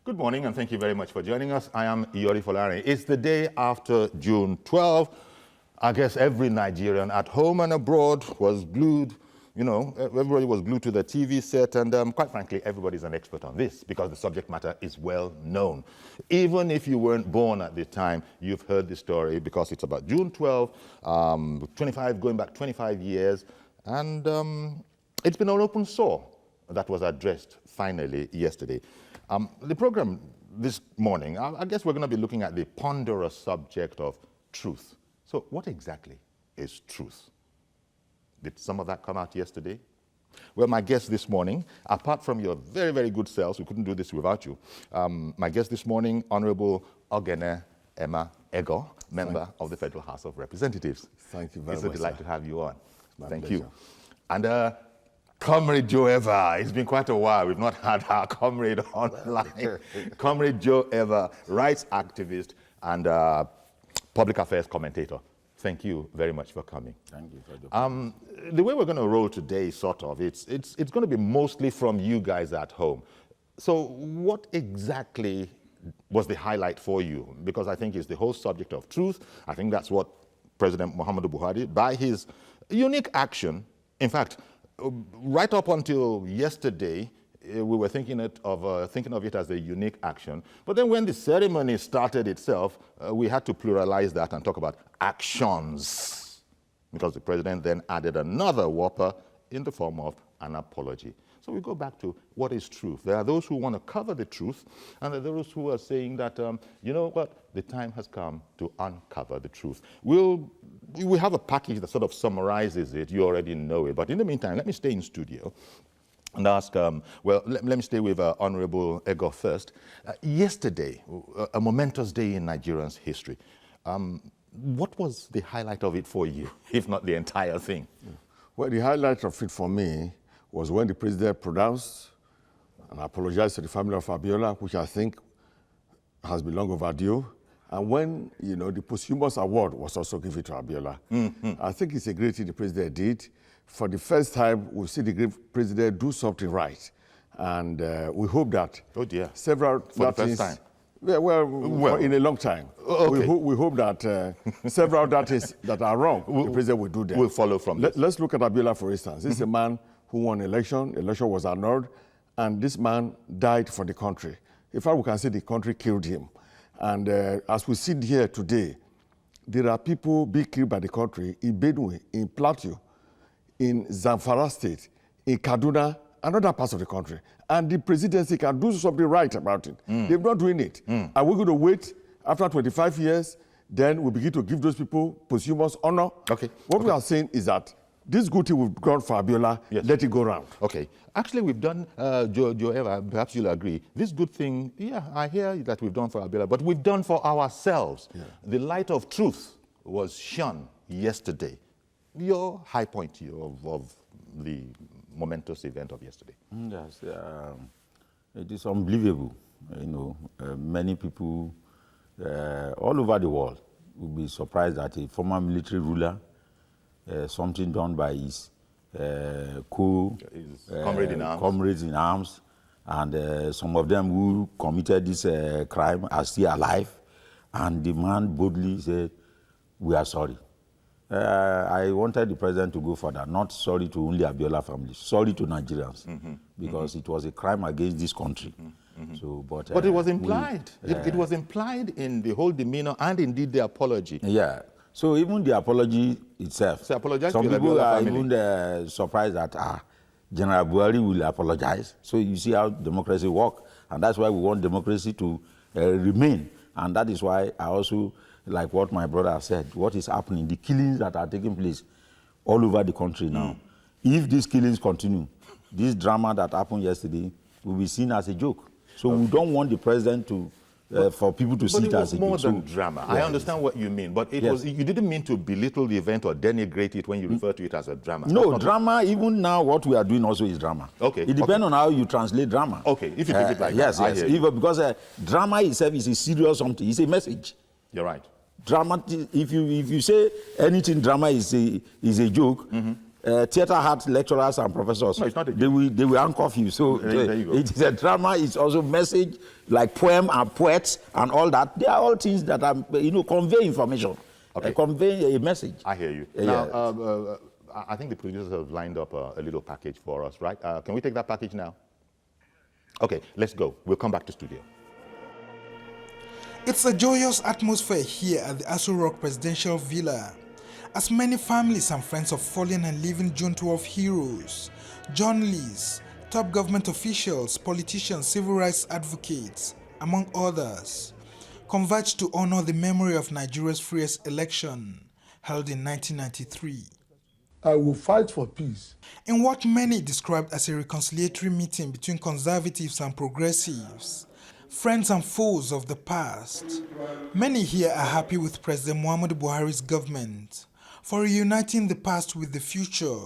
Good morning, and thank you very much for joining us. I am Iyori Folari. It's the day after June 12. I guess every Nigerian at home and abroad was glued, everybody was glued to the TV set, and quite frankly, everybody's an expert on this because the subject matter is well known. Even if you weren't born at the time, you've heard the story because it's about June 12, going back 25 years, and it's been an open sore that was addressed finally yesterday. The program this morning, I guess we're going to be looking at the ponderous subject of truth. So what exactly is truth? Did some of that come out yesterday? Well, my guest this morning, apart from your very, very good selves, we couldn't do this without you. My guest this morning, Honorable Ogene Emma Ego, member of the Federal House of Representatives. Thank you very much. It's a delight to have you on. Thank you. And Comrade Joe Eva, it's been quite a while. We've not had our comrade online. Comrade Joe Eva, rights activist and public affairs commentator. Thank you very much for coming. Thank you for the the way we're going to roll today, sort of, it's going to be mostly from you guys at home. So what exactly was the highlight for you? Because I think it's the whole subject of truth. I think that's what President Muhammadu Buhari, by his unique action, in fact, right up until yesterday, we were thinking of it as a unique action. But then when the ceremony started itself, we had to pluralize that and talk about actions, because the president then added another whopper in the form of an apology. So we go back to what is truth. There are those who want to cover the truth, and there are those who are saying that, you know what, the time has come to uncover the truth. We have a package that sort of summarizes it. You already know it. But in the meantime, let me stay in studio and ask, let me stay with Honorable Ego first. Yesterday, a momentous day in Nigerians' history. What was the highlight of it for you, if not the entire thing? Well, the highlight of it for me was when the president pronounced and apologized to the family of Abiola, which I think has been long overdue. And when, the posthumous award was also given to Abiola. I think it's a great thing the president did. For the first time, we've seen the great president do something right. And we hope that several... For the first time? Well, in a long time. Okay. We hope that several things that are wrong, the president will do them. We'll follow from this. Let's look at Abiola, for instance. This is a man who won election was annulled, and this man died for the country. In fact, we can say the country killed him. And as we sit here today, there are people being killed by the country in Benue, in Plateau, in Zamfara State, in Kaduna, and other parts of the country. And the presidency can do something right about it. They're not doing it. Are we going to wait after 25 years, then we begin to give those people posthumous honor? Okay. What we are saying is that this good thing we've done for Abiola, let it go round. Okay. Actually, we've done, Joe Eva, perhaps you'll agree, this good thing, I hear that we've done for Abiola, but we've done for ourselves. Yeah. The light of truth was shone yesterday. Your high point of the momentous event of yesterday. Yes, it is unbelievable. Many people all over the world will be surprised that a former military ruler, something done by his comrades in arms, and some of them who committed this crime are still alive, and the man boldly said, "We are sorry." I wanted the president to go further, not sorry to only Abiola family, sorry to Nigerians, because it was a crime against this country. So, but it was implied. It was implied in the whole demeanor and indeed the apology. Yeah. So even the apology itself, so apologize some to people are family. even surprised that General Buhari will apologize. So you see how democracy works, and that's why we want democracy to remain. And that is why I also, like what my brother said, what is happening, the killings that are taking place all over the country now. If these killings continue, this drama that happened yesterday will be seen as a joke. So we don't want the president to, for people to see it as a joke. But it was more than drama. I understand what you mean, but you didn't mean to belittle the event or denigrate it when you refer to it as a drama. No, drama, even now what we are doing also is drama. Okay. It depends on how you translate drama. Okay, if you take it like yes, that. Yes, because drama itself is a serious something. It's a message. You're right. Drama, if you say anything drama is a joke, theater art lecturers and professors. No, it's not a they will handcuff you. So there you go. it is a drama. It's also message, like poem and poets and all that. They are all things that are, convey information, convey a message. I hear you. Now, I think the producers have lined up a little package for us, right? Can we take that package now? Okay, let's go. We'll come back to studio. It's a joyous atmosphere here at the Aso Rock Presidential Villa, as many families and friends of fallen and living June 12 heroes, journalists, top government officials, politicians, civil rights advocates, among others, converge to honor the memory of Nigeria's freest election held in 1993. I will fight for peace. In what many described as a reconciliatory meeting between conservatives and progressives, friends and foes of the past, many here are happy with President Muhammadu Buhari's government for reuniting the past with the future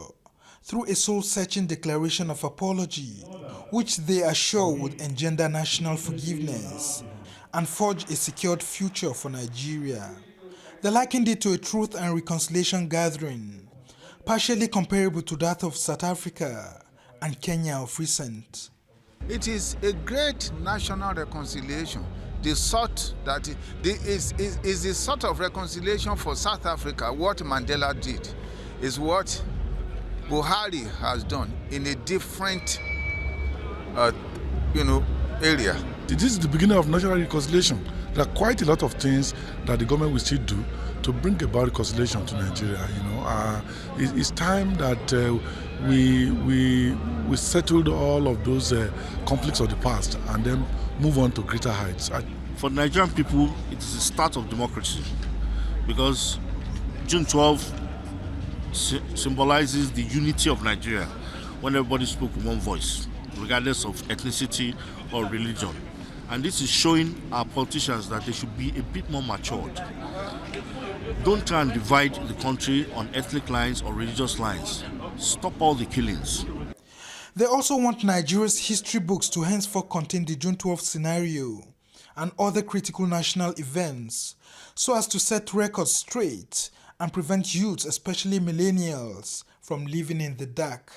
through a soul-searching declaration of apology, which they are sure would engender national forgiveness and forge a secured future for Nigeria. They likened it to a truth and reconciliation gathering, partially comparable to that of South Africa and Kenya of recent. It is a great national reconciliation. The sort that is the sort of reconciliation for South Africa. What Mandela did is what Buhari has done in a different, area. This is the beginning of national reconciliation. There are quite a lot of things that the government will still do to bring about reconciliation to Nigeria. It's time that we settled all of those conflicts of the past and then move on to greater heights. For Nigerian people, it is the start of democracy, because June 12 symbolizes the unity of Nigeria when everybody spoke with one voice, regardless of ethnicity or religion. And this is showing our politicians that they should be a bit more matured. Don't try and divide the country on ethnic lines or religious lines. Stop all the killings. They also want Nigeria's history books to henceforth contain the June 12 scenario and other critical national events, so as to set records straight and prevent youths, especially millennials, from living in the dark.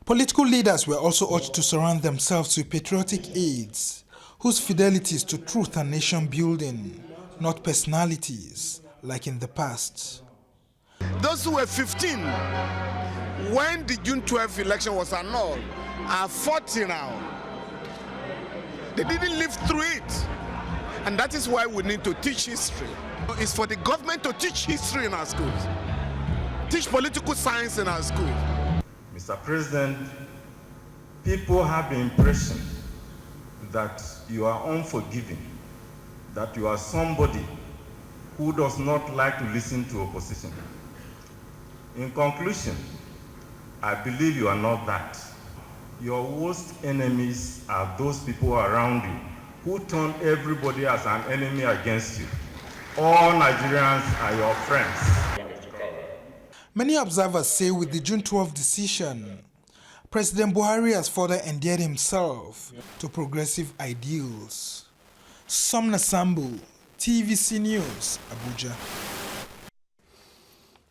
Political leaders were also urged to surround themselves with patriotic aides, whose fidelity is to truth and nation building, not personalities, like in the past. Those who were 15 when the June 12 election was annulled are 40 now. They didn't live through it. And that is why we need to teach history. It's for the government to teach history in our schools. Teach political science in our schools. Mr. President, people have the impression that you are unforgiving, that you are somebody who does not like to listen to opposition. In conclusion, I believe you are not that. Your worst enemies are those people around you who turn everybody as an enemy against you. All Nigerians are your friends. Many observers say with the June 12 decision, President Buhari has further endeared himself to progressive ideals. Somna Sambu, TVC News, Abuja.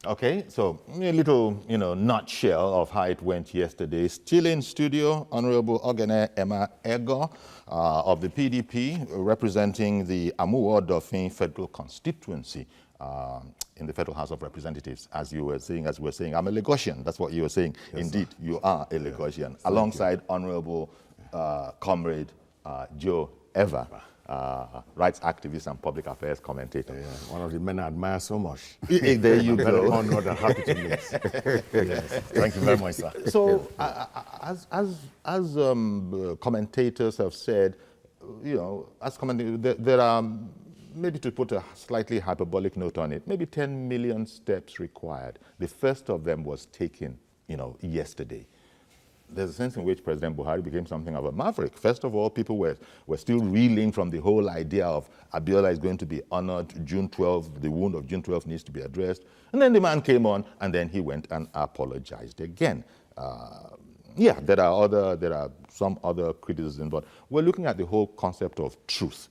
Okay, so a little, nutshell of how it went yesterday. Still in studio, Honorable Ogene Emma Ego of the PDP, representing the Amuwo-Odofin Federal Constituency in the Federal House of Representatives. As you were saying, I'm a Lagosian. That's what you were saying. Yes, indeed, sir. You are a Lagosian, alongside Honorable Comrade Joe Eva. Rights activist and public affairs commentator. Yeah, one of the men I admire so much. There you go. Very honored and happy to meet. Yes. Thank you very much, sir. So, as commentators have said, there are, maybe to put a slightly hyperbolic note on it, maybe 10 million steps required. The first of them was taken, yesterday. There's a sense in which President Buhari became something of a maverick. First of all, people were still reeling from the whole idea of Abiola is going to be honored, June 12, the wound of June 12 needs to be addressed. And then the man came on, and then he went and apologized again. There are some other criticisms, but we're looking at the whole concept of truth.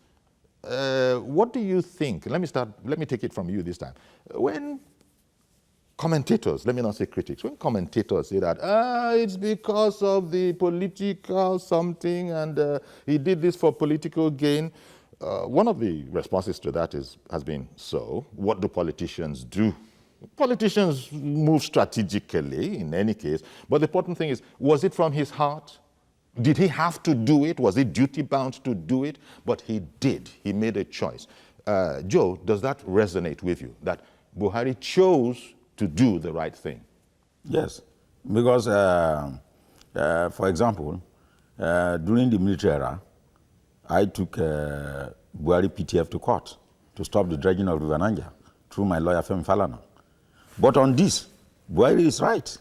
What do you think? Let me take it from you this time. When commentators, let me not say critics, when commentators say that, it's because of the political something and he did this for political gain, one of the responses to that has been, so what do politicians do? Politicians move strategically in any case, but the important thing is, was it from his heart? Did he have to do it? Was he duty-bound to do it? But he did. He made a choice. Joe, does that resonate with you, that Buhari chose to do the right thing? Yes, because, for example, during the military era, I took Buhari PTF to court to stop the dredging of River Niger through my lawyer, Femi Falana. But on this, Buhari is right.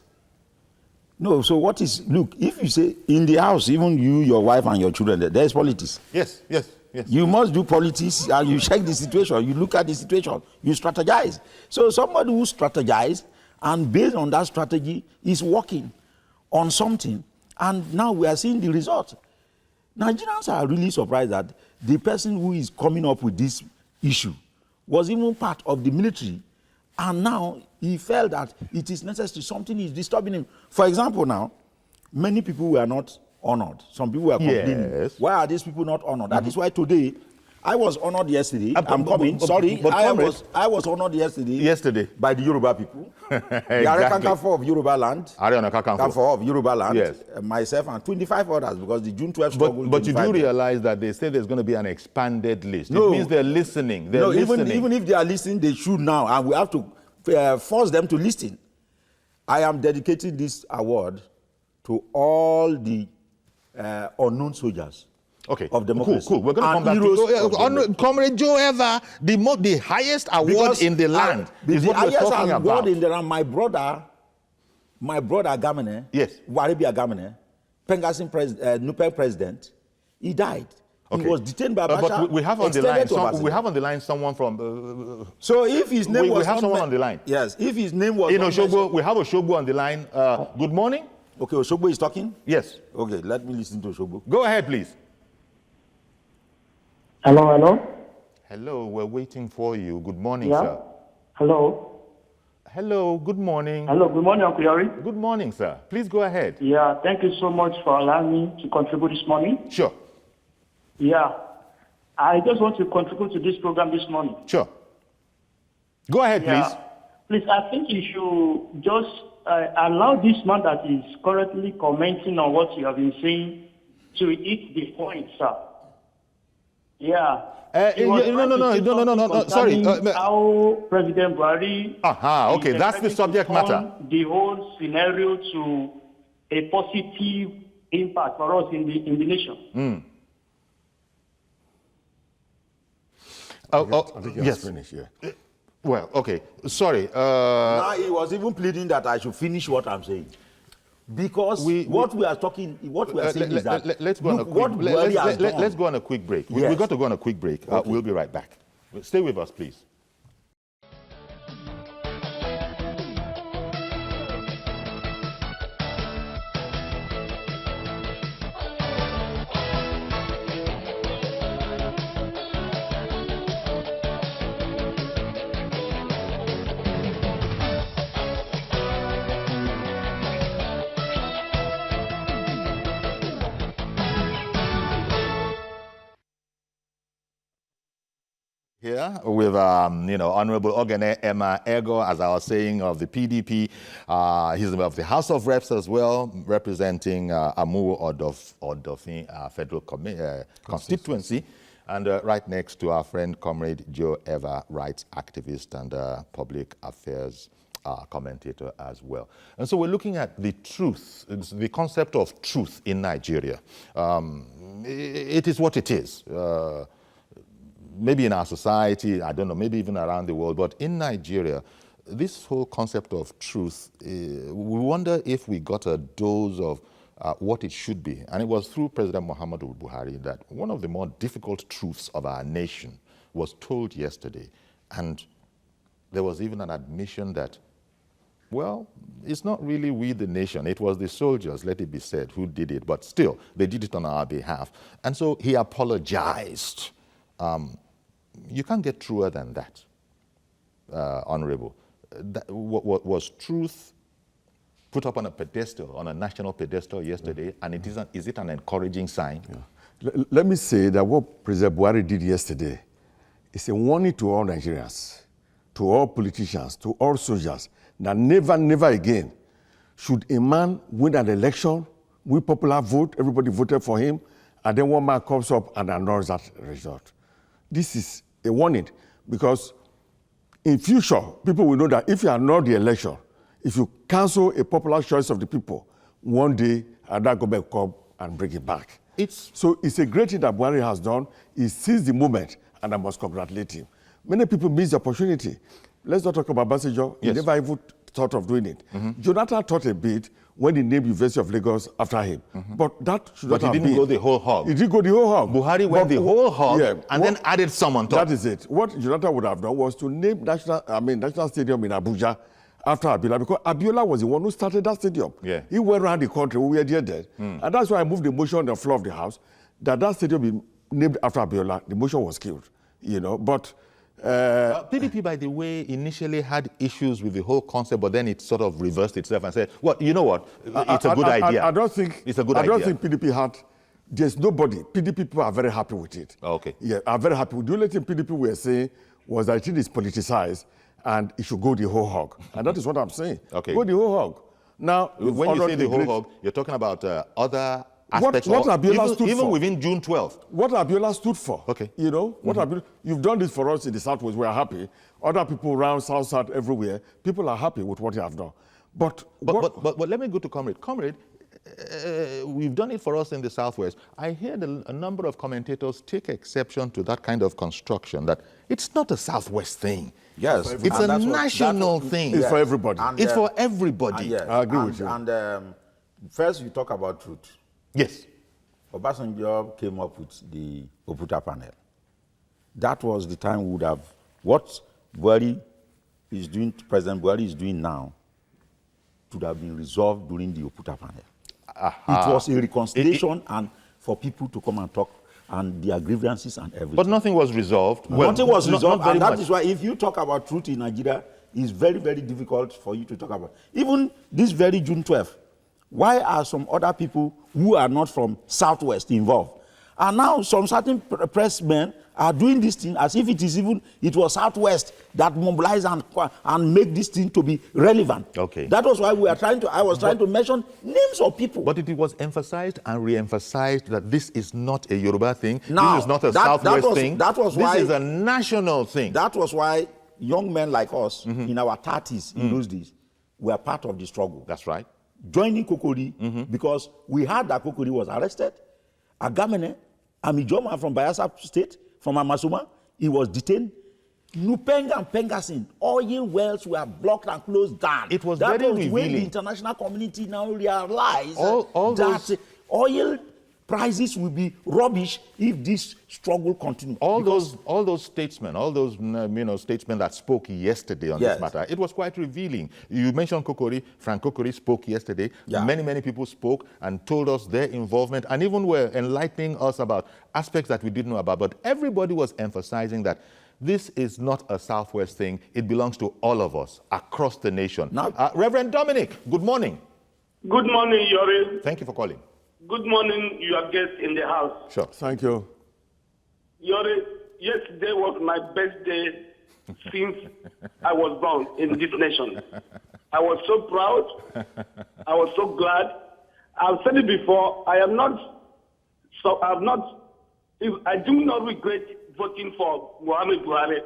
No, so what is, look, if you say in the house, even you, your wife, and your children, there is politics. Yes, yes, yes. You must do politics, and you check the situation, you look at the situation, you strategize. So somebody who strategizes, and based on that strategy, is working on something, and now we are seeing the result. Nigerians are really surprised that the person who is coming up with this issue was even part of the military, and now he felt that it is necessary, something is disturbing him. For example now, many people were not honored. Some people were complaining. Yes. Why are these people not honored? That is why today, I was honored yesterday. I'm coming. But I was honored yesterday by the Yoruba people. Exactly. The Arekankanfo of Yoruba land. Kanfo of Yoruba land. Yes. Myself and 25 others, because the June 12th struggle. But you do realize that they say there's going to be an expanded list. No. It means they're listening. Even if they are listening, they should now, and we have to force them to listen. I am dedicating this award to all the unknown soldiers. Okay, of democracy. Cool. We're going to come back to Comrade Joe Ever, the highest award in the land is what we're talking about. The highest award in the land, my brother Agamene, yes, Waribi Agamene, Pengasin Nupen president, he died. Okay. He was detained by Basha. But we have on the line someone from. So if his name was, we have someone on the line. Yes, if his name was. In Oshogbo, we have Oshogbo on the line. Good morning. Okay, Oshogbo is talking. Yes. Okay, let me listen to Oshogbo. Go ahead, please. Hello. Hello, we're waiting for you. Good morning, yeah. sir. Hello, good morning. Hello, good morning, Uncle Yori. Good morning, sir. Please go ahead. Yeah, thank you so much for allowing me to contribute this morning. Sure. Yeah, I just want to contribute to this program this morning. Sure. Go ahead, please. Please, I think you should just allow this man that is currently commenting on what you have been saying to hit the point, sir. Yeah. No. Sorry. How President Buhari. Okay, that's the subject matter. The whole scenario to a positive impact for us in the nation. I think he has finished, yeah. Well, okay. Sorry. Now he was even pleading that I should finish what I'm saying. Because what we are saying is that let's go on a quick break. Yes. We've got to go on a quick break. Okay. We'll be right back. Stay with us, please. Here with, Honorable Ogene Emma Ego, as I was saying, of the PDP. He's of the House of Reps as well, representing Amuwo Odofin Federal Constituency. And right next to our friend, Comrade Joe Ever, rights activist and public affairs commentator as well. And so we're looking at the truth, the concept of truth in Nigeria. It is what it is. Maybe in our society, I don't know, maybe even around the world, but in Nigeria, this whole concept of truth, we wonder if we got a dose of what it should be. And it was through President Muhammadu Buhari that one of the more difficult truths of our nation was told yesterday. And there was even an admission that, well, it's not really we, the nation. It was the soldiers, let it be said, who did it. But still, they did it on our behalf. And so he apologized. You can't get truer than that, Honorable. was truth put up on a pedestal, on a national pedestal yesterday, and is it an encouraging sign? Yeah. Let me say that what President Buhari did yesterday is a warning to all Nigerians, to all politicians, to all soldiers, that never, never again should a man win an election, win popular vote, everybody voted for him, and then one man comes up and announces that result. This is a warning, because in future, people will know that if you annul the election, if you cancel a popular choice of the people, one day another government will come and bring it back. So it's a great thing that Buhari has done. He seized the moment, and I must congratulate him. Many people miss the opportunity. Let's not talk about Basejo. He never even thought of doing it. Jonathan thought a bit when he named University of Lagos after him. But that should not have been. But he didn't go the whole hog. He did go the whole hog. Buhari went the whole hog and then added some on top. That is it. What Jonathan would have done was to name National Stadium in Abuja after Abiola, because Abiola was the one who started that stadium. Yeah. He went around the country, we were there. And that's why I moved the motion on the floor of the House that stadium be named after Abiola. The motion was killed, but PDP, by the way, initially had issues with the whole concept, but then it sort of reversed itself and said, well, you know what, it's a good idea. I don't think it's a good idea. I don't think PDP had, there's nobody, PDP people are very happy with it. Okay. Yeah, are very happy. The only thing PDP were saying was that it is politicized and it should go the whole hog. And that is what I'm saying. Okay. Go the whole hog. Now, when you say the whole hog, you're talking about other aspects what Abiola stood even for. Within June 12th. What Abiola stood for. Okay. What Abiola, you've done this for us in the Southwest, we are happy. Other people around South, everywhere, people are happy with what you have done. But let me go to Comrade. Comrade, we've done it for us in the Southwest. I heard a number of commentators take exception to that kind of construction, that it's not a Southwest thing. Yes. It's a national thing. It's for everybody. And, it's for everybody. Yes. I agree with you. And first, you talk about truth. Yes. Obasanjo came up with the Oputa panel. That was the time we would have, what Buhari is doing, President Buhari is doing now, would have been resolved during the Oputa panel. It was a reconciliation and for people to come and talk and their grievances and everything. But nothing was resolved. Nothing was resolved, and that much. is why if you talk about truth in Nigeria, it's very, very difficult for you to talk about. Even this very June 12th, why are some other people who are not from Southwest involved? And now some certain pressmen are doing this thing as if it was Southwest that mobilized and make this thing to be relevant. Okay. That was why I was trying to mention names of people. But it was emphasized and re-emphasized that this is not a Yoruba thing. Now, this is not a Southwest thing. This is a national thing. That was why young men like us in our 30s in those days were part of the struggle. That's right. Joining Kokori because we heard that Kokori was arrested. Agamene, Amijoma from Bayelsa State, from Amasuma, he was detained. Nupenga and Pengasin, oil wells were blocked and closed down. It was that very was revealing. when the international community now realized all that oil prices will be rubbish if this struggle continues. All those statesmen, statesmen that spoke yesterday on this matter, it was quite revealing. You mentioned Kokori. Frank Kokori spoke yesterday. Yeah. Many people spoke and told us their involvement and even were enlightening us about aspects that we didn't know about. But everybody was emphasizing that this is not a Southwest thing. It belongs to all of us across the nation. Now, Reverend Dominic, good morning. Good morning, Yori. Thank you for calling. Good morning, your guest in the house. Sure. Thank you. Yori, yesterday was my best day since I was born in this nation. I was so proud. I was so glad. I've said it before. I do not regret voting for Muhammad Buhari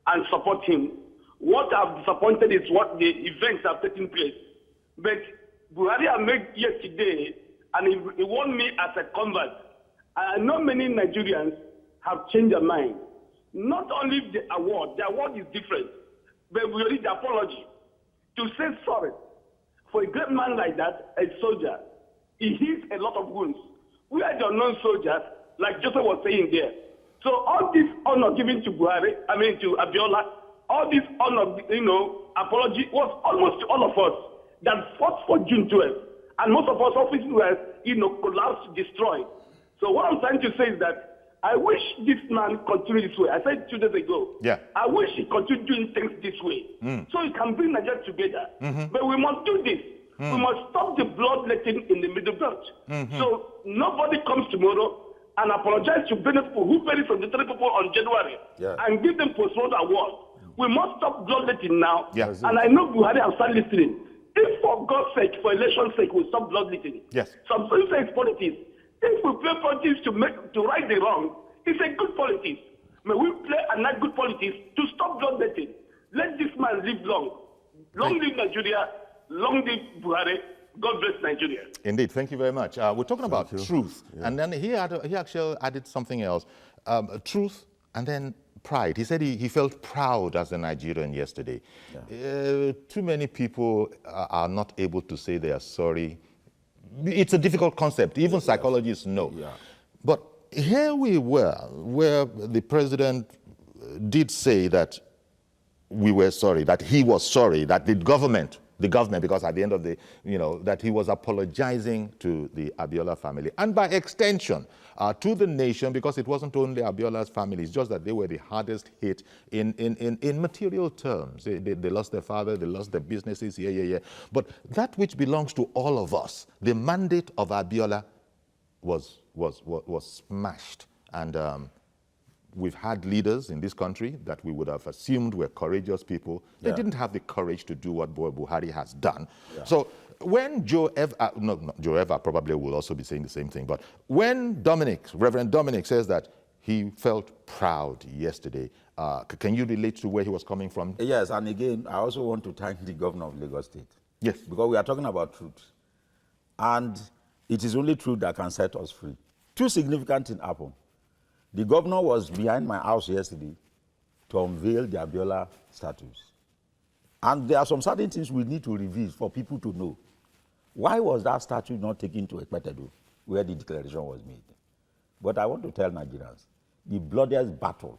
and support him. What I've disappointed is what the events have taken place. But Buhari I met yesterday, and he won me as a convert. I know many Nigerians have changed their mind. Not only the award is different, but we need the apology. To say sorry for a great man like that, a soldier, he heals a lot of wounds. We are the unknown soldiers, like Joseph was saying there. So all this honor given to to Abiola, all this honor, apology was almost to all of us that fought for June 12th. And most of us officers were, collapsed, destroyed. So what I'm trying to say is that I wish this man continue this way. I said 2 days ago. Yeah. I wish he continued doing things this way. So he can bring Nigeria together. But we must do this. We must stop the bloodletting in the Middle Belt. So nobody comes tomorrow and apologize to people who buried 73 people on January and give them post-mortem award. We must stop bloodletting now. Yeah. And I know Buhari have started listening. If for God's sake, for election's sake, we stop bloodletting. Yes. Some people say it's politics. If we play politics to right the wrong, it's a good politics. May we play another good politics to stop bloodletting. Let this man live long. Long live Nigeria. Long live Buhari. God bless Nigeria. Indeed, thank you very much. We're talking about truth, and then he actually added something else. Truth and then pride. He said he felt proud as a Nigerian yesterday. Too many people are not able to say they are sorry. It's a difficult concept. Even psychologists know. But here we were, where the president did say that we were sorry, that he was sorry, that the government, because at the end of the, that he was apologizing to the Abiola family, and by extension to the nation, because it wasn't only Abiola's family, it's just that they were the hardest hit in material terms. They lost their father, they lost their businesses, But that which belongs to all of us, the mandate of Abiola was smashed. And we've had leaders in this country that we would have assumed were courageous people. They didn't have the courage to do what Buhari has done. So when Joe Eva probably will also be saying the same thing, but when Reverend Dominic says that he felt proud yesterday, can you relate to where he was coming from? Yes, and again, I also want to thank the governor of Lagos State. Yes. Because we are talking about truth. And it is only truth that can set us free. Two significant things happened. The governor was behind my house yesterday to unveil the Abiola statues. And there are some certain things we need to reveal for people to know. Why was that statue not taken to Ekpetedo, where the declaration was made? But I want to tell Nigerians, the bloodiest battle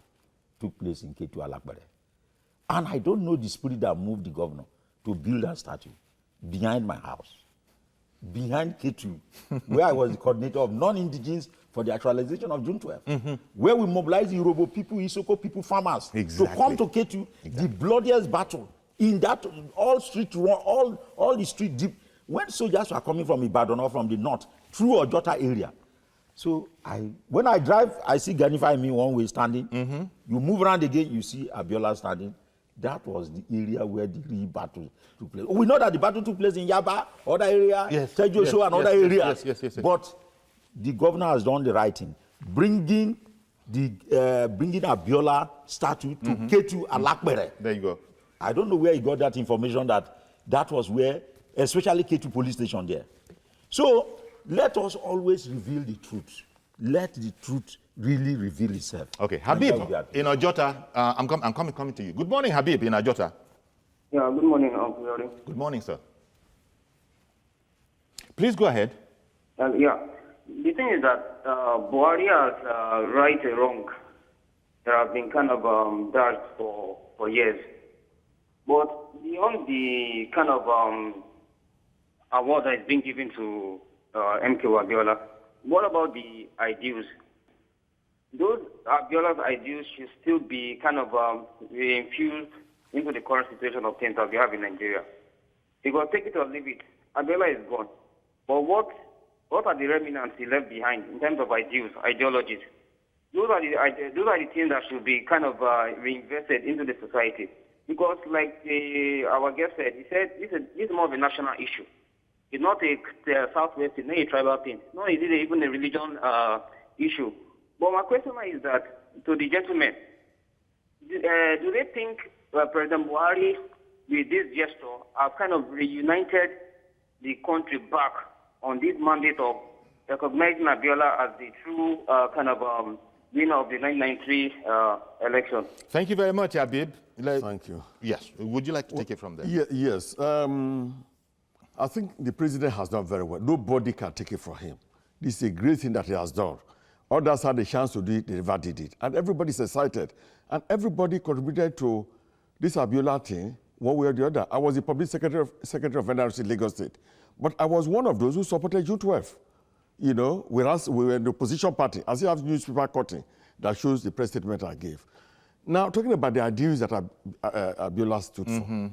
took place in Ketu Alakbere. And I don't know the spirit that moved the governor to build that statue behind my house, behind Ketu, where I was the coordinator of non-indigenous for the actualization of June 12, where we mobilized the Yoruba people, Isoko people, farmers, to come to Ketu, the bloodiest battle in that all the street deep, when soldiers were coming from Ibadan or from the north through Ojota area. So when I drive, I see Ganifa me one way standing. You move around again, you see Abiola standing. That was the area where the real battle took place. We know that the battle took place in Yaba, other area, Tejo and other areas. Yes. But the governor has done the right thing, bringing Abiola statue to Ketu Alakbere. There you go. I don't know where he got that information that was where, especially Ketu police station there. So let us always reveal the truth. Let the truth really reveal itself. Okay, Habib in Ojota, I'm coming to you. Good morning, Habib in Ojota. Yeah, good morning, Uncle Yori. Good morning, sir. Please go ahead. The thing is that Buhari has right or wrong. There have been kind of doubts for years. But beyond the kind of award that is being given to MK Abiola, what about the ideals? Those Abiola's ideals should still be kind of infused into the current situation of things that we have in Nigeria. Because take it or leave it, Abiola is gone. But what are the remnants he left behind in terms of ideals, ideologies? Those are the things that should be kind of reinvested into the society. Because like our guest said, he said this is more of a national issue. It's not a Southwest, it's not a tribal thing. No, it is even a religion issue. But my question is that, to the gentlemen, do they think President Buhari, with this gesture, have kind of reunited the country back on this mandate of recognizing Abiola as the true kind of winner of the 1993 election? Thank you very much, Habib. Thank you. Yes. Would you like to take it from there? Yes. I think the president has done very well. Nobody can take it from him. This is a great thing that he has done. Others had the chance to do it, they never did it. And everybody's excited. And everybody contributed to this Abiola thing, one way or the other. I was the public secretary of NRC Lagos State. But I was one of those who supported June 12. you know, whereas we were in the opposition party, I still have newspaper cutting that shows the press statement I gave. Now, talking about the ideals that Abiola stood for.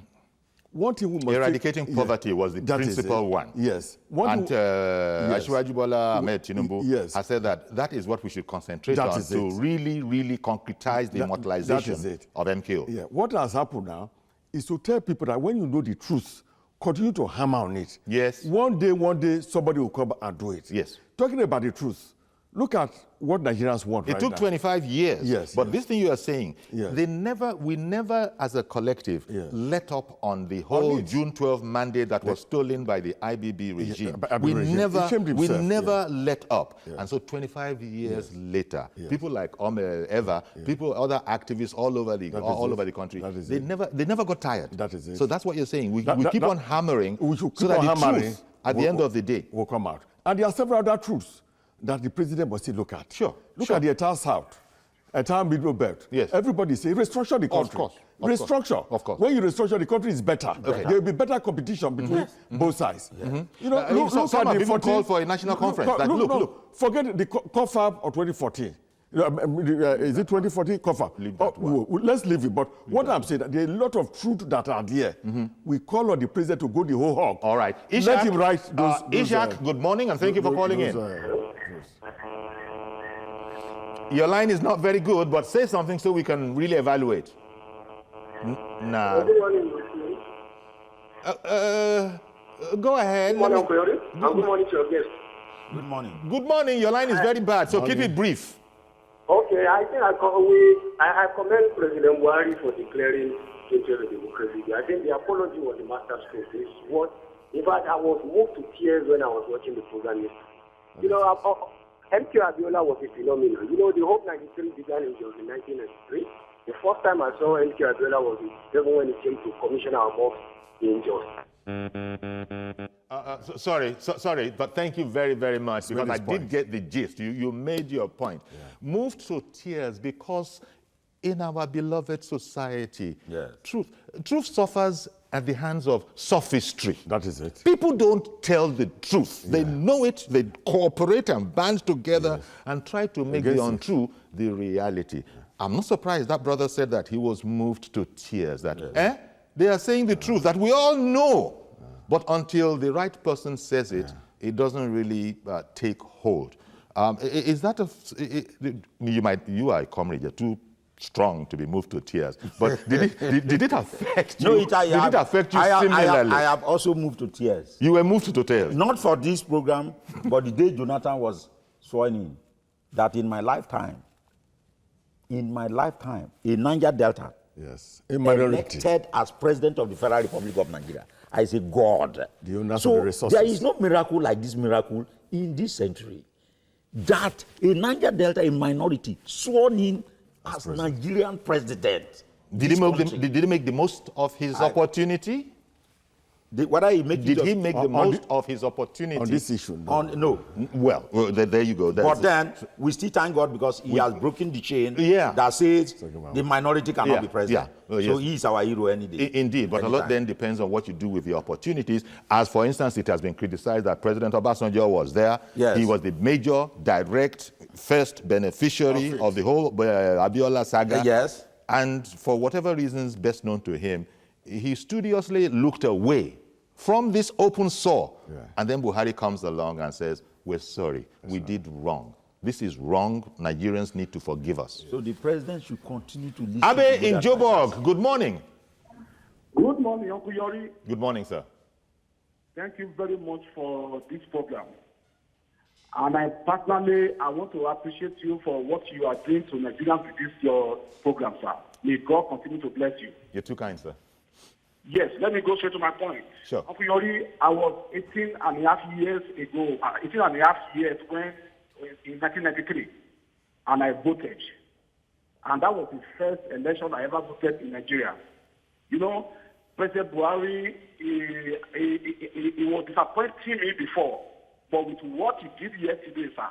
One thing we must eradicating poverty was the principal one. Yes. Asiwaju Bola Ahmed Tinubu has said that is what we should concentrate on to really, really concretize the immortalization of MKO. Yeah. What has happened now is to tell people that when you know the truth, continue to hammer on it. Yes. One day, somebody will come and do it. Yes. Talking about the truth, look at what Nigerians want It took 25 years. But this thing you are saying, we never as a collective let up on the whole June 12 mandate that was stolen by the IBB regime. We never let up. And so 25 years later, people like Eva, other activists all over the country, they never got tired. That is it. So that's what you're saying. We keep on hammering so that the truth at the end of the day will come out. And there are several other truths that the president must still look at. Look at the entire South, entire Middle Belt. Yes. Everybody say, restructure the country. Of course. When you restructure the country, it's better. There will be better competition between both sides. You know, look some at have the even called for a national conference. Look. Forget the COFAB of 2014. Is it 2014 COFAB? Let's leave it. But what I'm saying, there are a lot of truth that are there. We call on the president to go the whole hog. All right. Ishak, let him write those. Ishak, good morning and thank you for calling in. Your line is not very good, but say something so we can really evaluate. Nah. Go ahead. Good morning, Uncle. Good morning to your guest. Good morning. Good morning. Your line is very bad, so keep it brief. Okay, I think I commend President Buhari for declaring total democracy. I think the apology was the masterstroke. In fact, I was moved to tears when I was watching the program yesterday. You know, MK Abiola was a phenomenon. You know, the Hope 93 began in 1993. The first time I saw MK Abiola was even when it came to Commissioner amongst the angels. Sorry, but thank you very, very much, because I did get the gist. You made your point. Moved to tears because in our beloved society, truth suffers at the hands of sophistry. That is it. People don't tell the truth. They know it, they cooperate and band together and try to make the untrue the reality. I'm not surprised that brother said that he was moved to tears. That they are saying the truth that we all know. But until the right person says it, it doesn't really take hold. Is that you are a comrade, you're too strong to be moved to tears. But did it affect you? No, did it affect you similarly? I have also moved to tears. You were moved to tears? Not for this program, but the day Jonathan was sworn in, that in my lifetime, in Niger Delta, elected as president of the Federal Republic of Nigeria, I say, God. So there is no miracle like this miracle in this century. That a Niger Delta, a minority, sworn in as Nigerian president. Did he make the most of his opportunity? Did he make the most of his opportunity? On this issue? No. Well, there you go. But then, we still thank God because he has broken the chain that says the minority cannot be president. So he is our hero any day. Indeed, but a lot then depends on what you do with the opportunities. As for instance, it has been criticized that President Obasanjo was there. He was the major, direct, first beneficiary of the whole Abiola saga. And for whatever reasons best known to him, he studiously looked away from this open sore. And then Buhari comes along and says, we're sorry, we did wrong. This is wrong. Nigerians need to forgive us. So the president should continue to listen. Abe in Joburg, good morning. Good morning, Uncle Yori. Good morning, sir. Thank you very much for this program. And I want to appreciate you for what you are doing to Nigerians with this your program, sir. May God continue to bless you. You're too kind, sir. Yes, let me go straight to my point. Sure. Uncle Yori, I was 18 and a half years when in 1993, and I voted. And that was the first election I ever voted in Nigeria. You know, President Buhari, he was disappointing me before, but with what he did yesterday, sir,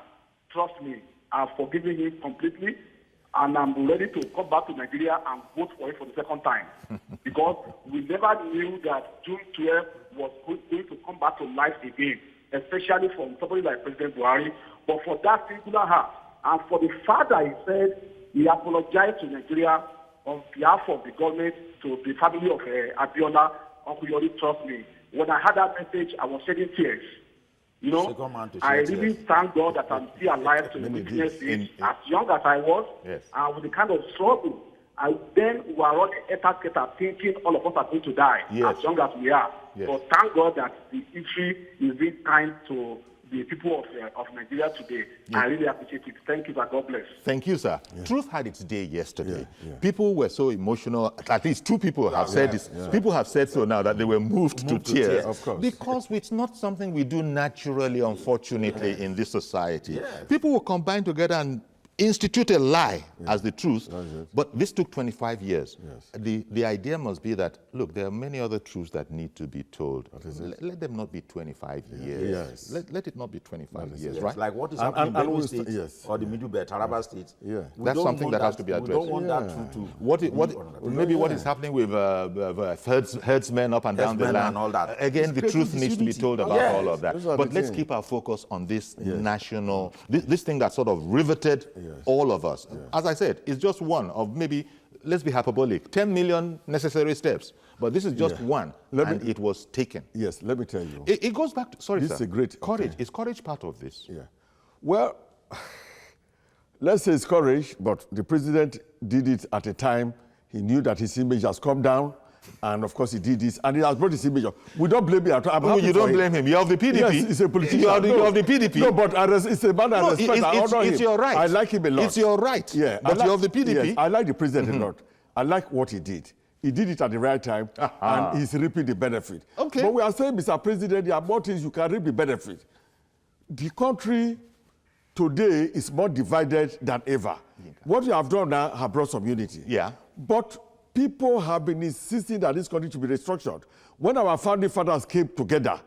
trust me, I've forgiven him completely, and I'm ready to come back to Nigeria and vote for him for the second time. Because we never knew that June 12 was going to come back to life again. especially from somebody like President Buhari, but for that singular heart, and for the fact that he said he apologized to Nigeria on behalf of the government, to the family of Abiola. Uncle Yori, trust me, when I had that message, I was shedding tears. You know, I really thank God that I'm still alive to witness it. As young as I was, with the kind of struggle, then we are all thinking all of us are going to die, as young as we are. But thank God that the history is being kind to the people of Nigeria today. I really appreciate it. Thank you, and God bless. Thank you, sir. Truth had its day yesterday. People were so emotional. At least two people have said this. People have said so now that they were moved to tears. Of course. Because it's not something we do naturally, unfortunately, in this society. People will combine together and institute a lie as the truth, but this took 25 years. The idea must be that, look, there are many other truths that need to be told. Let them not be 25 years. Let it not be 25 years, right? Like what is happening in Benue State or the Middle Belt, Taraba State. That's something that has to be addressed. We don't want that to maybe what is happening with herdsmen up and down the land. And all that. Again, the truth needs to be told about all of that. But let's keep our focus on this national, this thing that sort of riveted all of us. As I said, it's just one of maybe, let's be hyperbolic, 10 million necessary steps. But this is just one, and it was taken. Yes, let me tell you. It goes back to, sorry, this sir. Is a great courage. Is courage part of this? Well, let's say it's courage, but the president did it at a time he knew that his image has come down. And of course he did this, and he has brought his image up. We don't blame him. You don't blame him. You're of the PDP. Yes, he's a politician. You're of the PDP. No, but it's a man I respect. I honor him. It's your right. I like him a lot. It's your right. Yeah, but you're of the PDP. Yes, I like the president a lot. I like what he did. He did it at the right time, and he's reaping the benefit. Okay. But we are saying, Mr. President, there are more things you can reap the benefit. The country today is more divided than ever. What you have done now have brought some unity. But people have been insisting that this country should be restructured. When our founding fathers came together,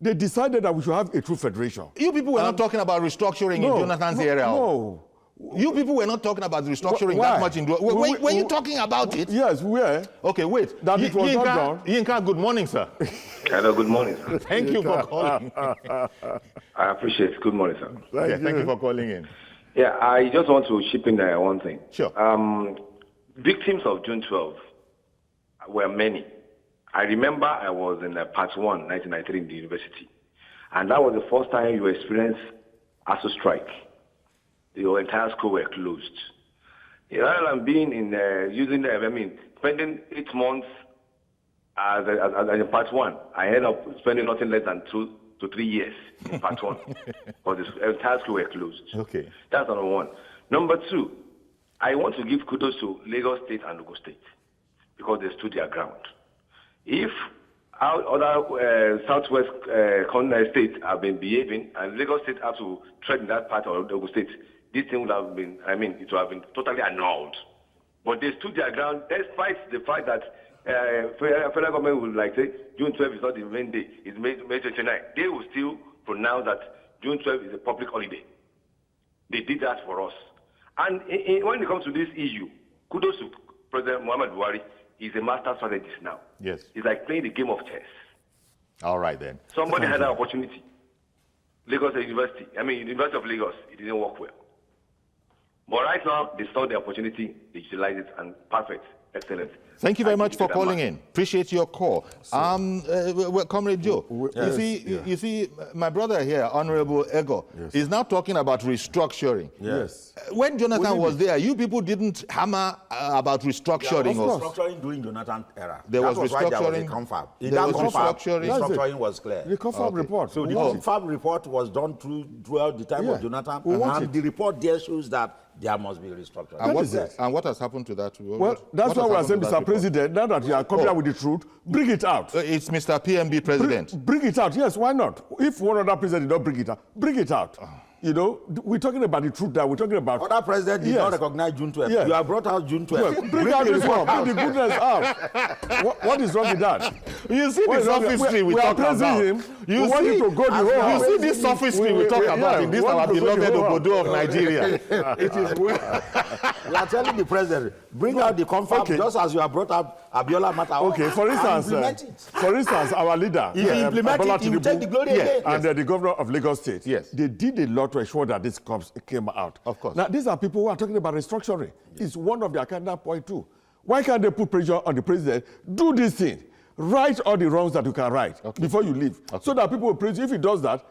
they decided that we should have a true federation. You people were not talking about restructuring in Jonathan's era. No. You people were not talking about restructuring that much in... Were you talking about it? Yes, we were. Okay, wait. That it was not done. Yinka, good morning, sir. Hello, good morning, sir. Thank you for calling. I appreciate it. Good morning, sir. Thank you for calling in. Yeah, I just want to chip in one thing. Sure. Victims of June 12 were many. I remember I was in Part 1, 1993 in the university. And that was the first time you experienced ASU strike. Your entire school were closed. Rather than being in, spending 8 months as in Part 1, I ended up spending nothing less than 2 to 3 years in Part 1. Because the entire school were closed. Okay. That's number one. Number two, I want to give kudos to Lagos State and Ogun State because they stood their ground. If our other southwest states have been behaving and Lagos State have to tread in that part of Ogun State, this thing would have been, it would have been totally annulled. But they stood their ground despite the fact that federal government would like say June 12 is not the main day, it's May 29. They will still pronounce that June 12 is a public holiday. They did that for us. And when it comes to this issue, kudos to President Muhammad Buhari. He's a master strategist now. Yes. It's like playing the game of chess. All right, then. Somebody had an opportunity. University of Lagos, it didn't work well. But right now, they saw the opportunity, they utilized it, and perfect, excellent. Thank you very much for calling in. Appreciate your call. Comrade Joe, you see, my brother here, Honorable Ego, is now talking about restructuring. Yes. When Jonathan was there, you people didn't hammer about restructuring. There was restructuring during Jonathan's era. There was restructuring. There was a confab. Restructuring was clear. The confab report. So the confab report was done throughout the time of Jonathan, and the report there shows that there must be restructuring. And what has happened to that? Well, that's why we are saying, Mr. President, now that you are coming out with the truth, bring it out. It's Mr. PMB President. Bring it out. Yes, why not? If one other president did not bring it out, You know, we're talking about the truth that we're talking about. Other president did not recognize June 12th. Yes. You have brought out June 12th. Bring out this one. Bring the goodness out. What is wrong with that? You see the sophistry we talk about. Him. You want him to go the whole house. You see this sophistry we talk about in this our beloved Obodo of Nigeria. It is we are telling the president, bring out the confirm, just as you have brought up Abiola matter. Okay, for instance, our leader, if he implement it, he will take the glory again. And the governor of Lagos State, they did a lot to ensure that this came out. Of course. Now, these are people who are talking about restructuring. It's one of their cardinal point too. Why can't they put pressure on the president? Do this thing. Write all the wrongs that you can write before you leave. So that people will praise you. If he does that,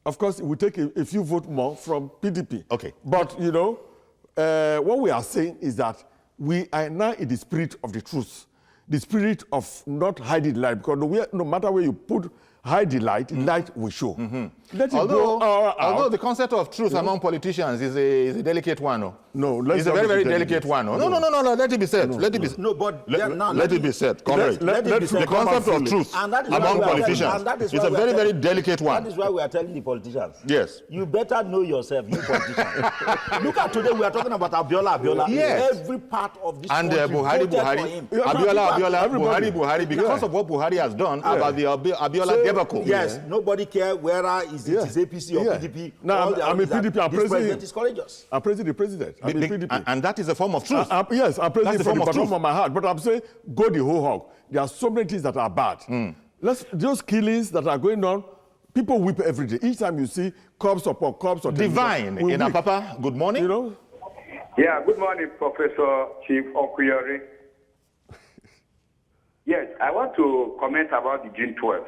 of course, it will take a few votes more from PDP. Okay. But, you know, what we are saying is that we are now in the spirit of the truth. The spirit of not hiding light. Because no matter where you hide the light will show. Let it although the concept of truth among politicians is a delicate one. No, it's a very, very delicate one. No, let it be said. Let it be. No, but let it be said. Correct. The concept of truth among politicians is a very, very delicate one. That is why we are telling the politicians. Yes. You better know yourself, you politicians. Look at today, we are talking about Abiola. Yes. Every part of this and country Buhari. Abiola, Buhari, because of what Buhari has done about the Abiola debacle. Yes, nobody cares whether it is APC or PDP. Now, I'm a PDP. I'm praising him. Is courageous. I'm praising the president. I'm a PDP. And that is a form of truth. Yes, I'm praising him from the bottom of my heart. But I'm saying, go the whole hog. There are so many things that are bad. Those killings that are going on, people weep every day. Each time you see corpse upon corpse or Divine in Apapa, good morning. You know? Yeah, good morning, Professor Chief Okuyori. Yes, I want to comment about the June 12th.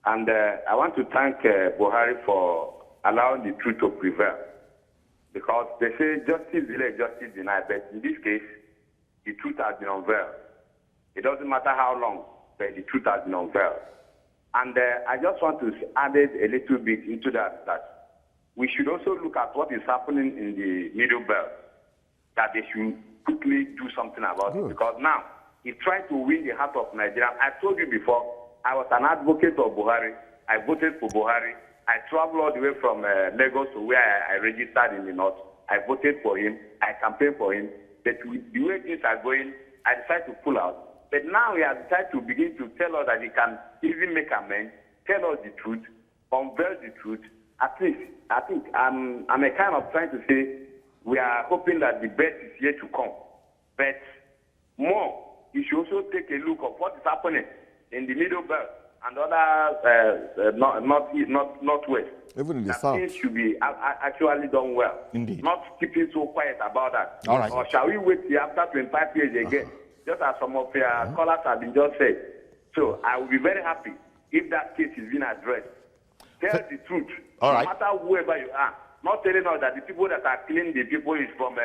And I want to thank Buhari for allowing the truth to prevail. Because they say justice delayed, justice denied. But in this case, the truth has been unveiled. It doesn't matter how long, but the truth has been unveiled. And I just want to add a little bit into that we should also look at what is happening in the Middle Belt, that they should quickly do something about it. Because now, he's trying to win the heart of Nigeria. I told you before, I was an advocate of Buhari. I voted for Buhari. I traveled all the way from Lagos to where I registered in the north. I voted for him. I campaigned for him. But with the way things are going, I decided to pull out. But now he has decided to begin to tell us that he can even make amends, tell us the truth, unveil the truth. At least, I think I'm a kind of trying to say we are hoping that the best is yet to come. But more, you should also take a look of what is happening in the Middle Belt and other northwest. Even in the south. Things should be actually done well. Indeed. Not keeping so quiet about that. All right. Or shall we wait till after 25 years again? Just as some of your scholars have been just said. So I will be very happy if that case is being addressed. Tell the truth. All right. No matter whoever you are. Not telling us that the people that are killing the people is from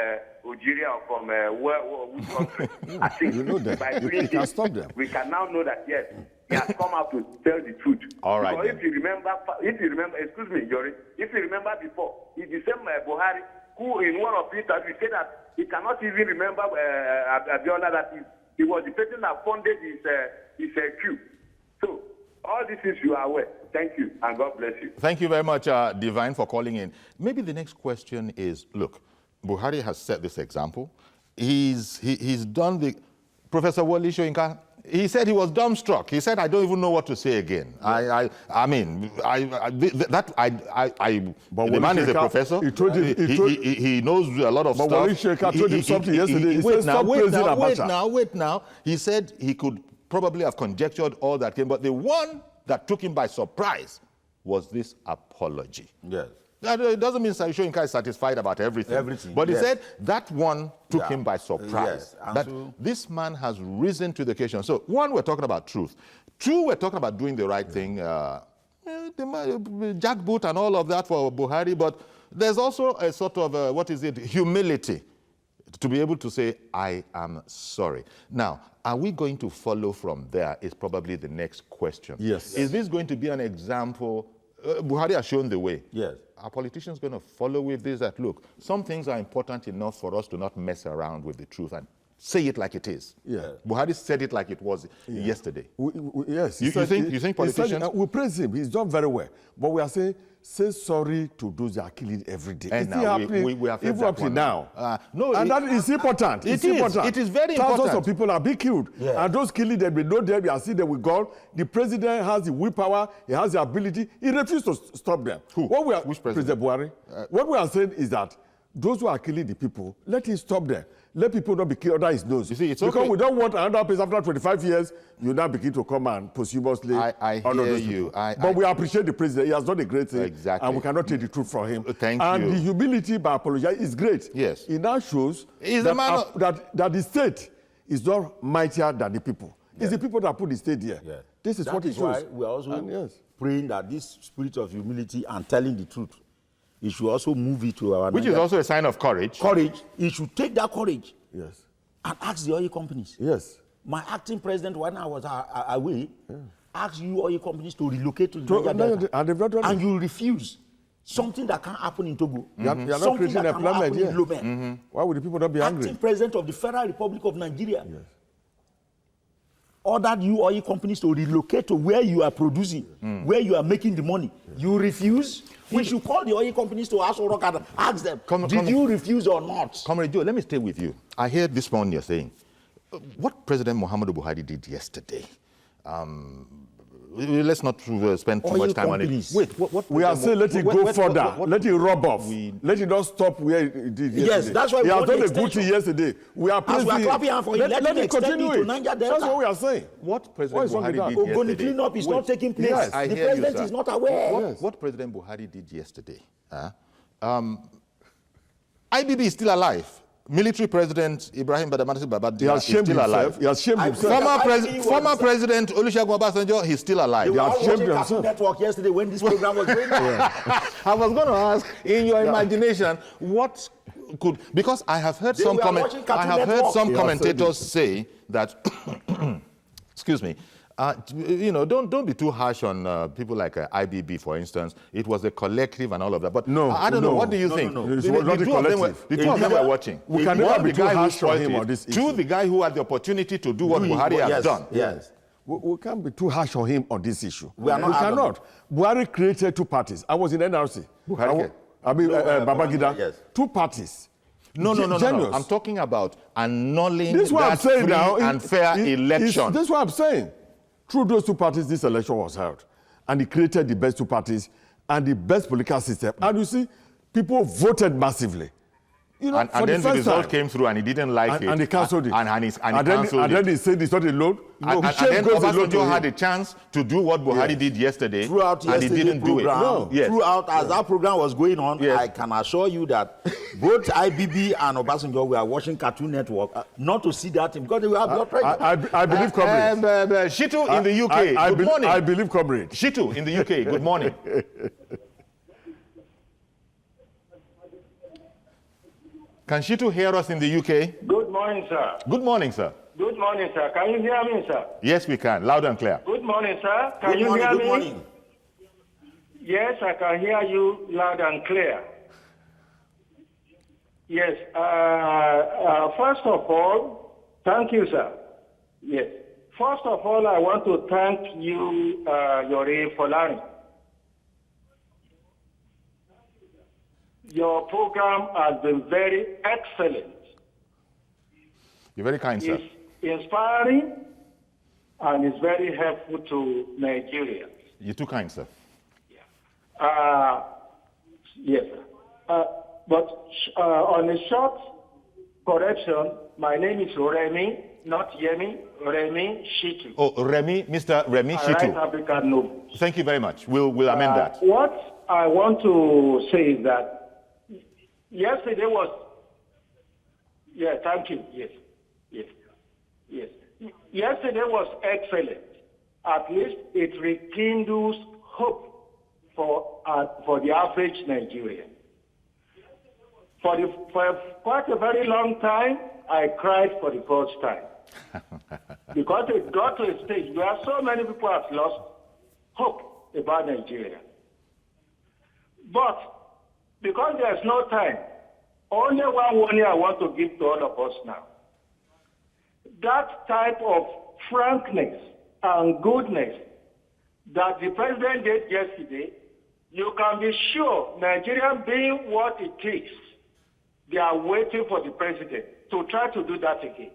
Algeria or from which country. I think you know that. By You can stop them. we can now know that yes, he has come out to tell the truth. All right. Because if you remember, excuse me, Yori, if you remember before, it's the same Buhari who in one of the interviews said that he cannot even remember Abiola, that he was the person that funded his coup. So all this is you are aware. Thank you, and God bless you. Thank you very much, Divine, for calling in. Maybe the next question is, look, Buhari has set this example. He's done the... Professor Wole Soyinka, he said he was dumbstruck. He said, I don't even know what to say again. The man is a professor. He knows a lot of stuff. But Wole Soyinka told him something yesterday. He said, stop praising Abacha. Wait now. He said he could probably have conjectured all that came, but the one that took him by surprise was this apology. Yes. It doesn't mean Soyinka is satisfied about everything. But he said that one took him by surprise. Yes. That this man has risen to the occasion. So one, we're talking about truth. Two, we're talking about doing the right thing. Jackboot and all of that for Buhari. But there's also a sort of, humility to be able to say, I am sorry. Now, are we going to follow from there is probably the next question. Yes. Is this going to be an example? Buhari has shown the way. Yes. Are politicians going to follow with this? That, look, some things are important enough for us to not mess around with the truth and say it like it is. Yeah. Buhari said it like it was yesterday. Yes. You think politicians? We praise him. He's done very well. But we are saying, say sorry to those that are killing every day. And it's still happening we have even up to now. No, and that is important. It's important. It is very Thousands important. of people are being killed. Yeah. And those killing them, we know them, we are seeing them with God. The president has the willpower, he has the ability. He refused to stop them. Who? Which president? President Buhari. What we are saying is that those who are killing the people, let him stop them. Let people not be killed under his nose. You see, it's because okay. we don't want another place after 25 years, you now begin to come and posthumously I hear you. But we appreciate the president. He has done a great thing. Exactly. And we cannot take the truth from him. Thank and you. the humility by apologizing is great. Yes. It now shows that the state is not mightier than the people. Yeah. It's the people that put the state there. Yeah. This is what it shows. Why we are also praying that this spirit of humility and telling the truth, it should also move it to our Which is also a sign of courage. Courage. He should take that courage. Yes. And ask the oil companies. Yes. My acting president, when I was away, asked you oil companies to relocate to Niger Delta. And you refuse. Something that can't happen in Togo. You're not creating employment here. Why would the people not be angry? Acting president of the Federal Republic of Nigeria ordered you oil companies to relocate to where you are producing, where you are making the money. You refuse? We should call the oil companies to ask and ask them, did you refuse or not? Comrade Joe, let me stay with you. I heard this morning you're saying, what President Muhammadu Buhari did yesterday, let's not spend too much time on it. Wait, what we are saying let it go further. Let it rub off. Let it not stop where it did yesterday. Yes, that's why we have done a good thing yesterday. We are praising him. Let it continue to Niger Delta. That's what we are saying. What President Buhari did yesterday. Ogoni cleanup is not taking place. Yes, the president is not aware. What President Buhari did yesterday. IBB is still alive. Military President Ibrahim Badamasi Babangida is still alive. He has shamed himself. Former President Olusegun Obasanjo, he's still alive. They were watching Cartoon Network yesterday when this program was going on. I was going to ask, in your imagination, what could... Because I have heard some commentators say that... excuse me. Don't be too harsh on people like IBB, for instance. It was a collective and all of that. But I don't know. What do you think? No. It was not a collective. The two of them were watching. We can never be too harsh on him on this issue. To the guy who had the opportunity to do what Buhari has done. Yes. We can't be too harsh on him on this issue. We cannot. Buhari created two parties. I was in NRC. Babangida. Yes. Two parties. No. I'm talking about annulling this that free and fair election. This is what I'm saying. Through those two parties, this election was held. And he created the best two parties and the best political system. And you see, people voted massively. And then the result came through and he didn't like it. And he cancelled it. And he cancelled it. And then he said it's not alone. And then Obasanjo had a chance to do what Buhari did yesterday. And he didn't do it. Throughout, as that program was going on, I can assure you that both IBB and Obasanjo were watching Cartoon Network not to see that because they were blood pressure. I believe comrade. Shitu in the UK, good morning. I believe comrade. Shitu in the UK, good morning. Can Shitu hear us in the UK? Good morning, sir. Good morning, sir. Good morning, sir. Can you hear me, sir? Yes, we can. Loud and clear. Good morning, sir. Can you hear me? Good morning. Yes, I can hear you loud and clear. Yes. First of all, thank you, sir. Yes. First of all, I want to thank you, Yori Folani. Your program has been very excellent. You're very kind, sir. It's inspiring and it's very helpful to Nigerians. You're too kind, sir. Yes, sir. But on a short correction, my name is Remi, not Yemi, Remi Shitu. Oh, Remi, Mr. Remi Shitu. Right African noble. Thank you very much. We'll amend that. What I want to say is that yesterday was, thank you, yes. Yesterday was excellent. At least it rekindles hope for the average Nigerian. For quite a very long time, I cried for the first time. Because it got to a stage where so many people have lost hope about Nigeria. But because there's no time, only one warning I want to give to all of us now. that type of frankness and goodness that the president did yesterday, you can be sure Nigeria being what it is, they are waiting for the president to try to do that again.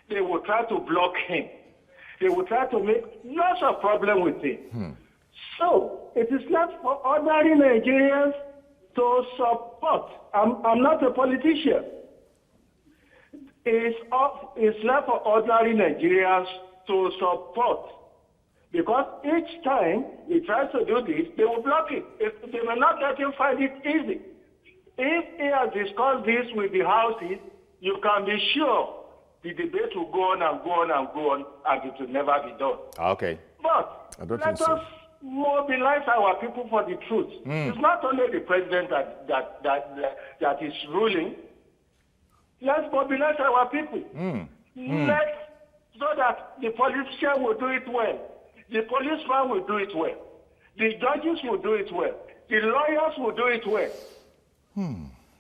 They will try to block him. They will try to make lots of problems with him. So it is left for ordinary Nigerians to support. I'm not a politician. It's left for ordinary Nigerians to support. Because each time he tries to do this, they will block it. They may not let him find it easy. If he has discussed this with the houses, you can be sure the debate will go on and go on and go on, and it will never be done. Okay. But let us mobilize our people for the truth. It's not only the president that is ruling. Let's mobilize our people. So that the politician will do it well. The policeman will do it well. The judges will do it well. The lawyers will do it well.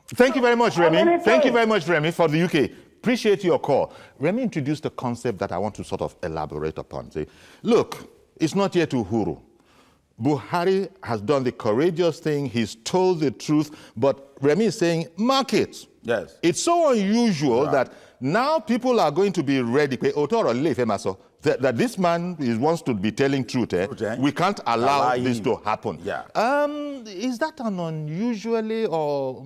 Thank you very much, Remy. Thank you very much, Remy, for the UK. Appreciate your call. Remy introduced a concept that I want to sort of elaborate upon. Say, look, it's not yet Uhuru. Buhari has done the courageous thing. He's told the truth. But Remy is saying, mark it. Yes. It's so unusual that now people are going to be ready. That this man wants to be telling truth. We can't allow this to happen. Is that an unusually or,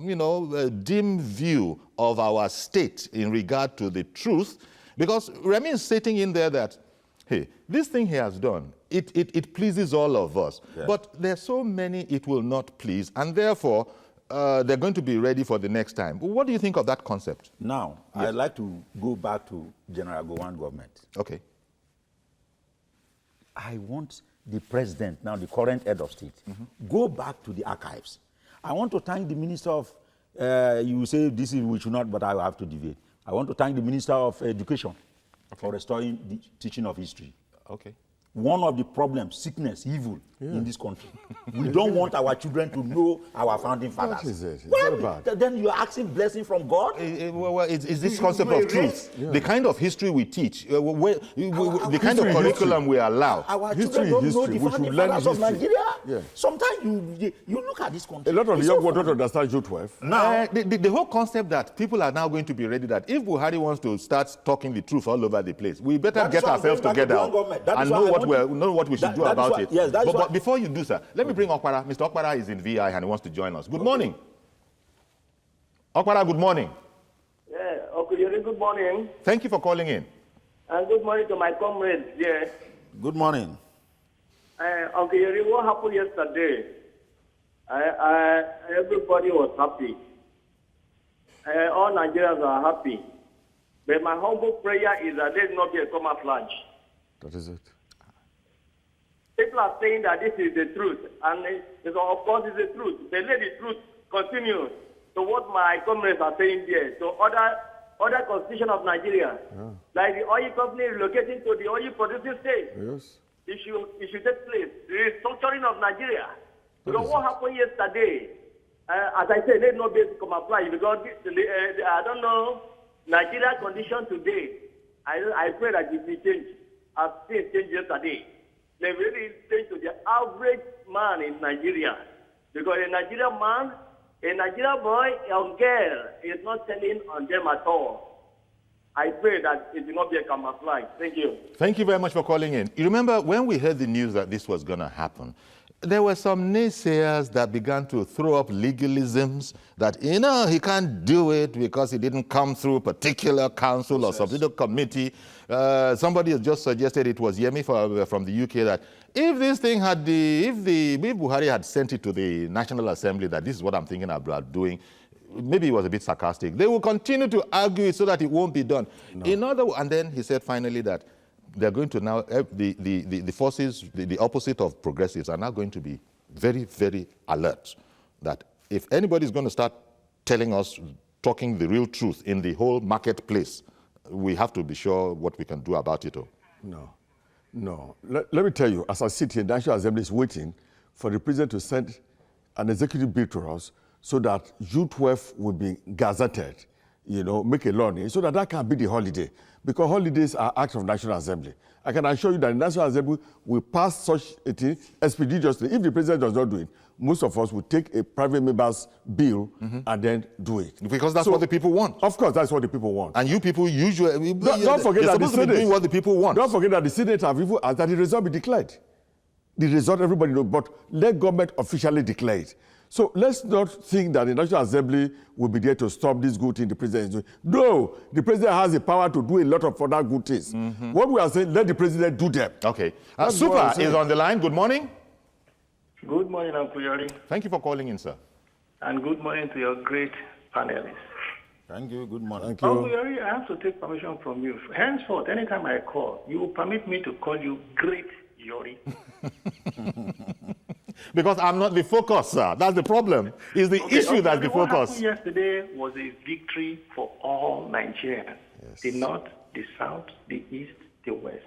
a dim view of our state in regard to the truth? Because Remy is sitting in there that, hey, this thing he has done, it pleases all of us. Yes. But there are so many it will not please, and therefore, they're going to be ready for the next time. What do you think of that concept? Now, I'd like to go back to General Gowon government. Okay. I want the president, now the current head of state, go back to the archives. I want to thank the minister of, you say this is we should not, but I will have to deviate. I want to thank the minister of education for restoring the teaching of history. Okay. One of the problems, sickness, evil in this country. We don't want our children to know our founding fathers. What is it? It's well, very bad. then you're asking blessing from God? It's this concept of truth. The kind of history we teach, the kind of curriculum we allow. Our children don't know the founding fathers of Nigeria. Sometimes you look at this country. A lot of the young ones don't understand J12. Now, the whole concept that people are now going to be ready that if Buhari wants to start talking the truth all over the place, we better get ourselves together and know what we should do about it. Yes, but before you do, sir, let me bring Okpara. Mr. Okpara is in VI and he wants to join us. Good morning. Okpara, good morning. Yeah, okay, good morning. Thank you for calling in. And good morning to my comrades here. Good morning. Uncle Yeri, what happened yesterday? Everybody was happy. All Nigerians are happy. But my humble prayer is that there not be a camouflage. That is it. People are saying that this is the truth, and of course it's the truth. They let the truth continue to what my comrades are saying there. So other constitution of Nigeria, like the oil company relocating to the oil producing state, it should take place. The restructuring of Nigeria. Because what happened yesterday, as I said, let not be able to come apply because I don't know Nigeria condition today. I pray that it will change. I've seen it change yesterday. They really change to the average man in Nigeria. Because a Nigerian man, a Nigerian boy or girl is not telling on them at all. I pray that it will not be a camouflage. Thank you. Thank you very much for calling in. You remember when we heard the news that this was going to happen, there were some naysayers that began to throw up legalisms that, he can't do it because he didn't come through a particular council or some little committee. Somebody has just suggested, it was Yemi from the UK, that if this thing had if Buhari had sent it to the National Assembly that this is what I'm thinking about doing, maybe he was a bit sarcastic, they will continue to argue it so that it won't be done. And then he said finally that they're going to now, the forces, the opposite of progressives are now going to be very, very alert that if anybody is going to start telling us, talking the real truth in the whole marketplace, we have to be sure what we can do about it. No. Let me tell you, as I sit here, the National Assembly is waiting for the president to send an executive bill to us so that U12 will be gazetted. you know, make a law so that that can be the holiday. Because holidays are acts of National Assembly. I can assure you that the National Assembly will pass such a thing expeditiously. If the president does not do it, most of us will take a private member's bill and then do it. Because that's what the people want. Of course, that's what the people want. And you people usually... Don't forget that the Senate... doing what the people want. Don't forget that the Senate have even asked that the result be declared. The result, everybody knows, but let government officially declare it. So let's not think that the National Assembly will be there to stop this good thing the president is doing. No, the president has the power to do a lot of other good things. What we are saying, let the president do them. Okay. Super is on the line. Good morning. Good morning, Uncle Yori. Thank you for calling in, sir. And good morning to your great panelists. Thank you. Good morning. Thank you. Uncle Yori, I have to take permission from you. Henceforth, anytime I call, you will permit me to call you Great Yori. Because I'm not the focus, sir. That's the problem. It's the issue that's the focus. What happened yesterday was a victory for all Nigerians. Yes. The North, the South, the East, the West.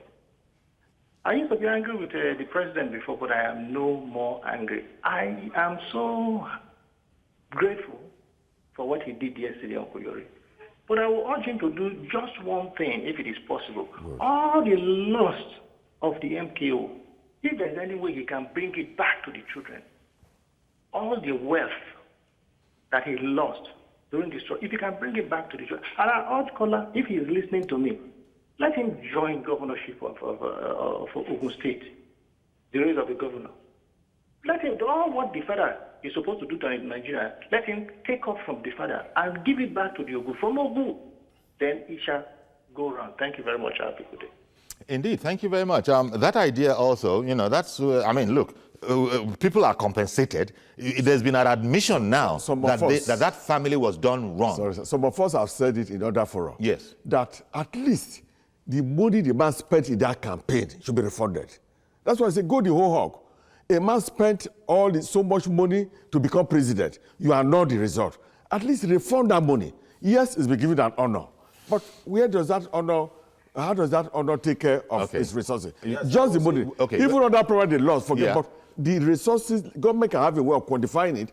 I used to be angry with the president before, but I am no more angry. I am so grateful for what he did yesterday, Uncle Yori. But I will urge him to do just one thing, if it is possible. Good. All the loss of the MKO, if there's any way he can bring it back to the children, all the wealth that he lost during the struggle, if he can bring it back to the children. And I urge Kola, if he is listening to me, let him join governorship of Ogun State, the race of the governor. Let him do all what the father is supposed to do to Nigeria. Let him take off from the father and give it back to the Ogun. From Ogun, then it shall go around. Thank you very much. Have a good day. Indeed, thank you very much. That idea also, you know, that's, I mean, look, people are compensated. There's been an admission now that family was done wrong. Sorry, sir. Some of us have said it in other fora. Yes. That at least the money the man spent in that campaign should be refunded. That's why I say go the whole hog. A man spent so much money to become president. You are not the result. At least refund that money. Yes, it's been given an honor. But where does that honor... How does that honor take care of its resources? Yes, just the money. Even other provided they lost, forget about the resources. Government can have a way of quantifying it.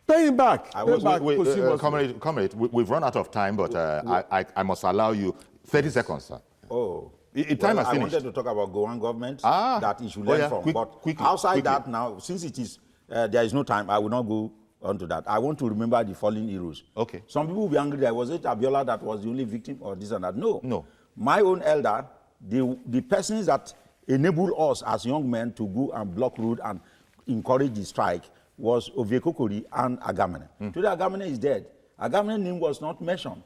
Pay him back. Comrade, we've run out of time, but I must allow you 30 seconds, sir. Oh. Time has finished. I wanted to talk about Goan government that it should learn from. But outside that now, since it is there is no time, I will not go on to that. I want to remember the fallen heroes. Okay. Some people will be angry that was it Abiola that was the only victim or this and that. No. No. My own elder, the persons that enabled us as young men to go and block road and encourage the strike was Oviekokori and Agamene. Today Agamene is dead. Agamene's name was not mentioned.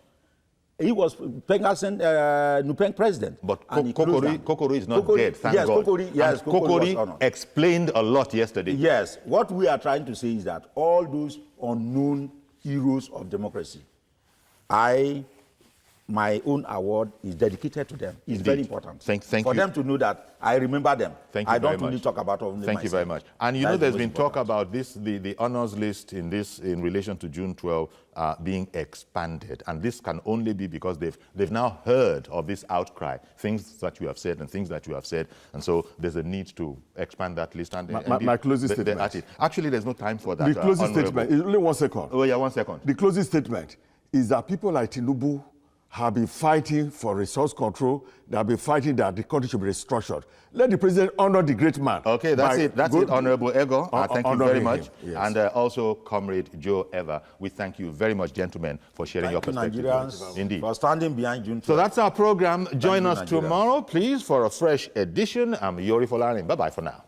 He was Nupeng president. But Kokori is not dead, thank God. Kokori explained a lot yesterday. Yes. What we are trying to say is that all those unknown heroes of democracy, my own award is dedicated to them. It's very important for them to know that I remember them. I don't only talk about only myself. Thank you very much. And you know, there's been talk about this, the honors list in relation to June 12 being expanded, and this can only be because they've now heard of this outcry, things that you have said and things that you have said, and so there's a need to expand that list. And my closing statement. Actually, there's no time for that. The closing statement is only 1 second. Oh yeah, 1 second. The closing statement is that people like Tinubu have been fighting for resource control. They have been fighting that the country should be restructured. Let the president honor the great man. Okay, that's it. That's it, Honorable Ego. Thank you very much. Yes. And also, Comrade Joe Eva, we thank you very much, gentlemen, for sharing your perspective. Nigerians, indeed. For standing behind June 12. So that's our program. Join us tomorrow, please, for a fresh edition. I'm Yori Folani. Bye-bye for now.